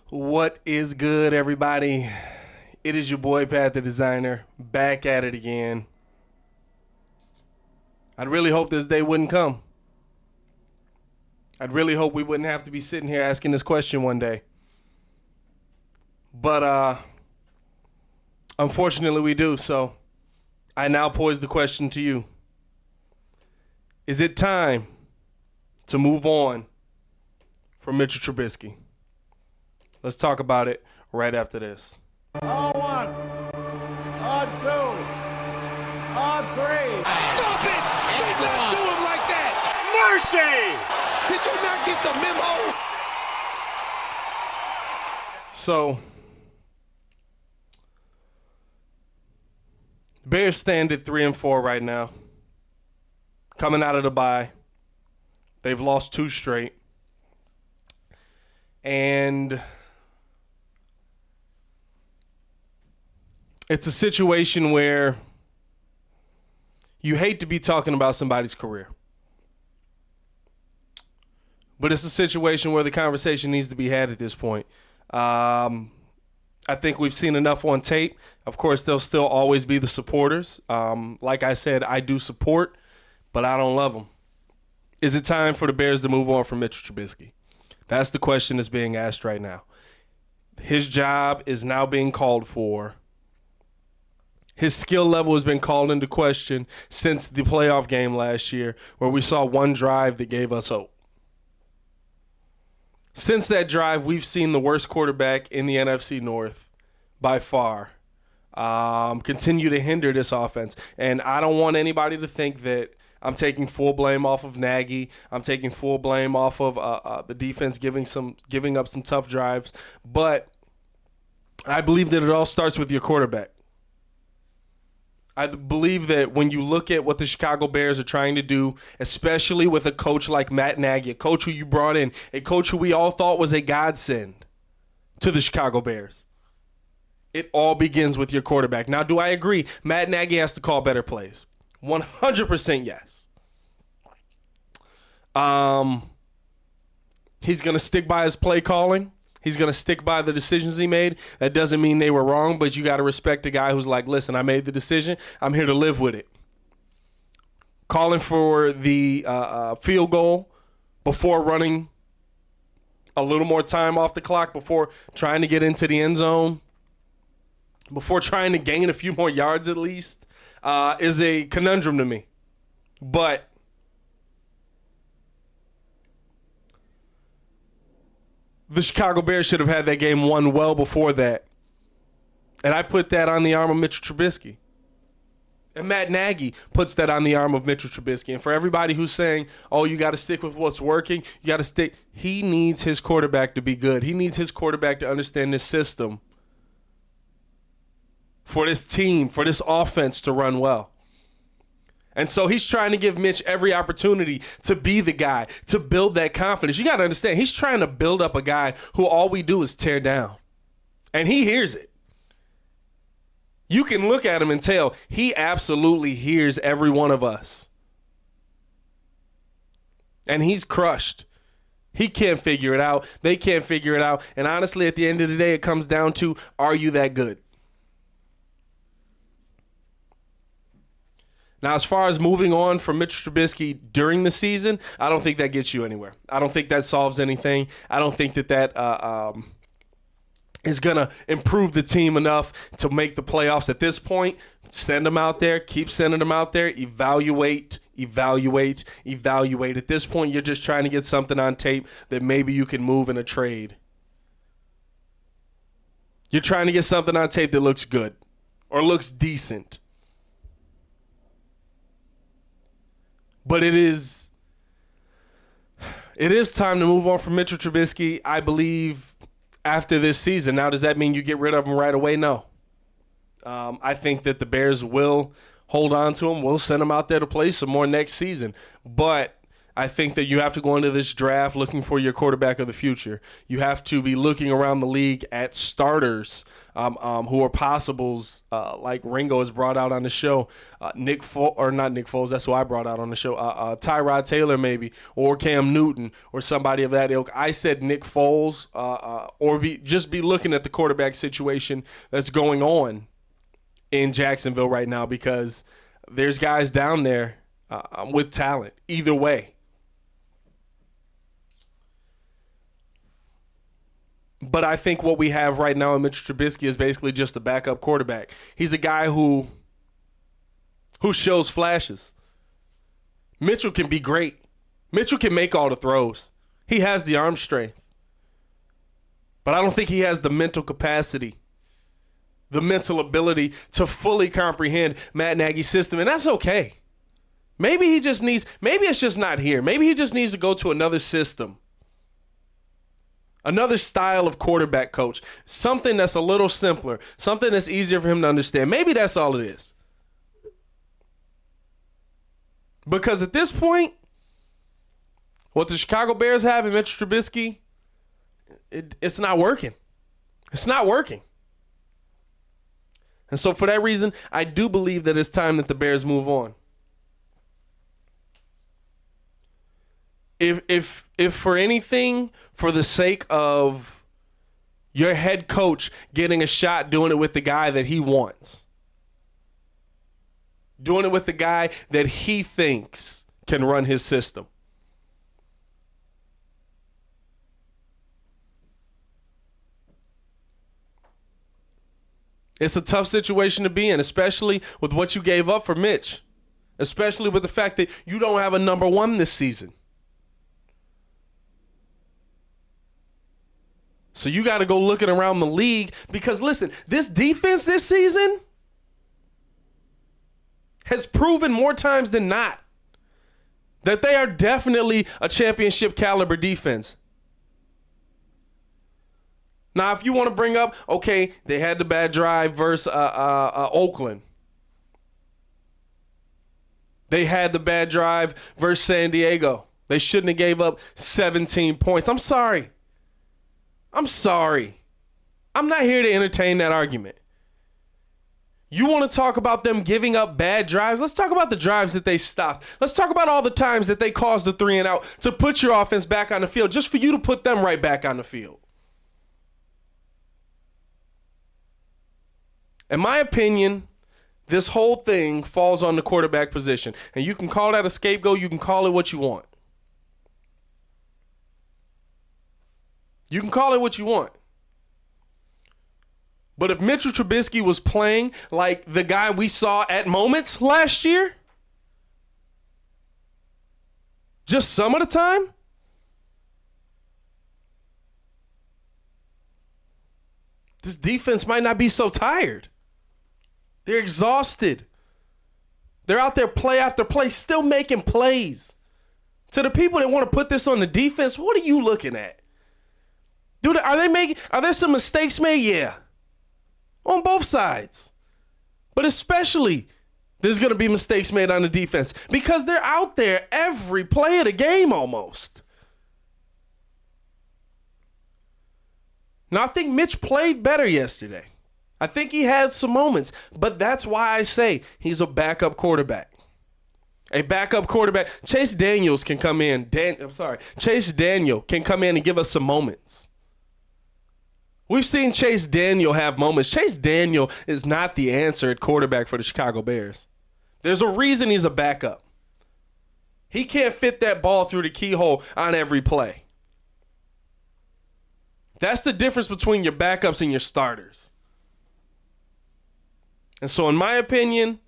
What is good, everybody? It is your boy, Pat the Designer, back at it again. I'd really hope this day wouldn't come. I'd really hope we wouldn't have to be sitting here asking this question one day. But unfortunately we do, so I now pose the question to you. Is it time to move on from Mitchell Trubisky? Let's talk about it right after this. On one, on two, on three. Stop it! Did not do him like that! Mercy! Did you not get the memo? So, Bears stand at 3-4 right now. Coming out of the bye. They've lost 2 straight. And it's a situation where you hate to be talking about somebody's career. But it's a situation where the conversation needs to be had at this point. I think we've seen enough on tape. Of course, there'll still always be the supporters. Like I said, I do support, but I don't love them. Is it time for the Bears to move on from Mitchell Trubisky? That's the question that's being asked right now. His job is now being called for. His skill level has been called into question since the playoff game last year, where we saw one drive that gave us hope. Since that drive, we've seen the worst quarterback in the NFC North by far continue to hinder this offense. And I don't want anybody to think that I'm taking full blame off of Nagy. I'm taking full blame off of the defense giving up some tough drives. But I believe that it all starts with your quarterback. I believe that when you look at what the Chicago Bears are trying to do, especially with a coach like Matt Nagy, a coach who you brought in, a coach who we all thought was a godsend to the Chicago Bears, it all begins with your quarterback. Now, do I agree? Matt Nagy has to call better plays. 100% yes. He's going to stick by his play calling. He's going to stick by the decisions he made. That doesn't mean they were wrong, but you got to respect a guy who's like, listen, I made the decision. I'm here to live with it. Calling for the field goal before running a little more time off the clock, before trying to get into the end zone, before trying to gain a few more yards at least, is a conundrum to me. But the Chicago Bears should have had that game won well before that. And I put that on the arm of Mitchell Trubisky. And Matt Nagy puts that on the arm of Mitchell Trubisky. And for everybody who's saying, oh, you got to stick with what's working, you got to stick. He needs his quarterback to be good. He needs his quarterback to understand this system for this team, for this offense to run well. And so he's trying to give Mitch every opportunity to be the guy, to build that confidence. You got to understand, he's trying to build up a guy who all we do is tear down. And he hears it. You can look at him and tell he absolutely hears every one of us. And he's crushed. He can't figure it out. They can't figure it out. And honestly, at the end of the day, it comes down to, are you that good? Now, as far as moving on from Mitch Trubisky during the season, I don't think that gets you anywhere. I don't think that solves anything. I don't think that is going to improve the team enough to make the playoffs at this point. Send them out there. Keep sending them out there. Evaluate. At this point, you're just trying to get something on tape that maybe you can move in a trade. You're trying to get something on tape that looks good or looks decent. But it is time to move on from Mitchell Trubisky, I believe, after this season. Now, does that mean you get rid of him right away? No. I think that the Bears will hold on to him. We'll send him out there to play some more next season. But I think that you have to go into this draft looking for your quarterback of the future. You have to be looking around the league at starters who are possibles, like Ringo has brought out on the show. Not Nick Foles, that's who I brought out on the show. Tyrod Taylor maybe, or Cam Newton, or somebody of that ilk. I said Nick Foles, or just be looking at the quarterback situation that's going on in Jacksonville right now, because there's guys down there with talent either way. But I think what we have right now in Mitch Trubisky is basically just a backup quarterback. He's a guy who shows flashes. Mitchell can be great. Mitchell can make all the throws. He has the arm strength. But I don't think he has the mental capacity, the mental ability to fully comprehend Matt Nagy's system, and that's okay. Maybe it's just not here. Maybe he just needs to go to another system. Another style of quarterback coach, something that's a little simpler, something that's easier for him to understand. Maybe that's all it is. Because at this point, what the Chicago Bears have in Mitch Trubisky, it's not working. It's not working. And so for that reason, I do believe that it's time that the Bears move on. If for anything, for the sake of your head coach getting a shot doing it with the guy that he wants, doing it with the guy that he thinks can run his system, it's a tough situation to be in, especially with what you gave up for Mitch, especially with the fact that you don't have a number one this season. So you got to go looking around the league, because, listen, this defense this season has proven more times than not that they are definitely a championship caliber defense. Now, if you want to bring up, okay, they had the bad drive versus Oakland. They had the bad drive versus San Diego. They shouldn't have gave up 17 points. I'm sorry. I'm not here to entertain that argument. You want to talk about them giving up bad drives? Let's talk about the drives that they stopped. Let's talk about all the times that they caused the 3 and out to put your offense back on the field, just for you to put them right back on the field. In my opinion, this whole thing falls on the quarterback position. And you can call that a scapegoat. You can call it what you want. You can call it what you want. But if Mitchell Trubisky was playing like the guy we saw at moments last year, just some of the time, this defense might not be so tired. They're exhausted. They're out there play after play, still making plays. To the people that want to put this on the defense, what are you looking at? Are there some mistakes made? Yeah. On both sides. But especially, there's going to be mistakes made on the defense, because they're out there every play of the game almost. Now, I think Mitch played better yesterday. I think he had some moments, but that's why I say he's a backup quarterback. A backup quarterback. Chase Daniel can come in and give us some moments. We've seen Chase Daniel have moments. Chase Daniel is not the answer at quarterback for the Chicago Bears. There's a reason he's a backup. He can't fit that ball through the keyhole on every play. That's the difference between your backups and your starters. And so, in my opinion,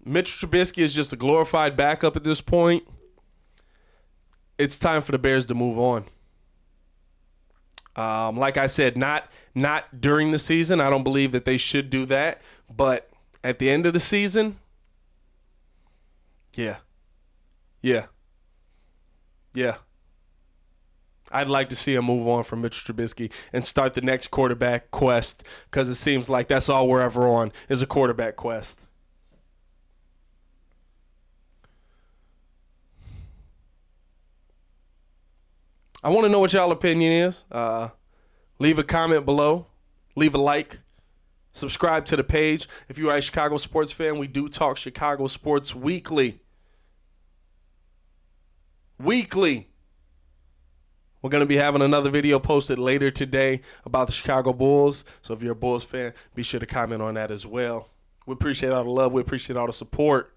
Mitch Trubisky is just a glorified backup at this point. It's time for the Bears to move on. Like I said, not during the season. I don't believe that they should do that. But at the end of the season, yeah. I'd like to see him move on from Mitch Trubisky and start the next quarterback quest, because it seems like that's all we're ever on is a quarterback quest. I want to know what y'all opinion is. Leave a comment below. Leave a like. Subscribe to the page. If you are a Chicago sports fan, we do talk Chicago sports weekly. We're going to be having another video posted later today about the Chicago Bulls. So if you're a Bulls fan, be sure to comment on that as well. We appreciate all the love. We appreciate all the support.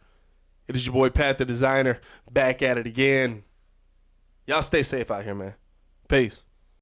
It is your boy Pat the Designer, back at it again. Y'all stay safe out here, man. Peace.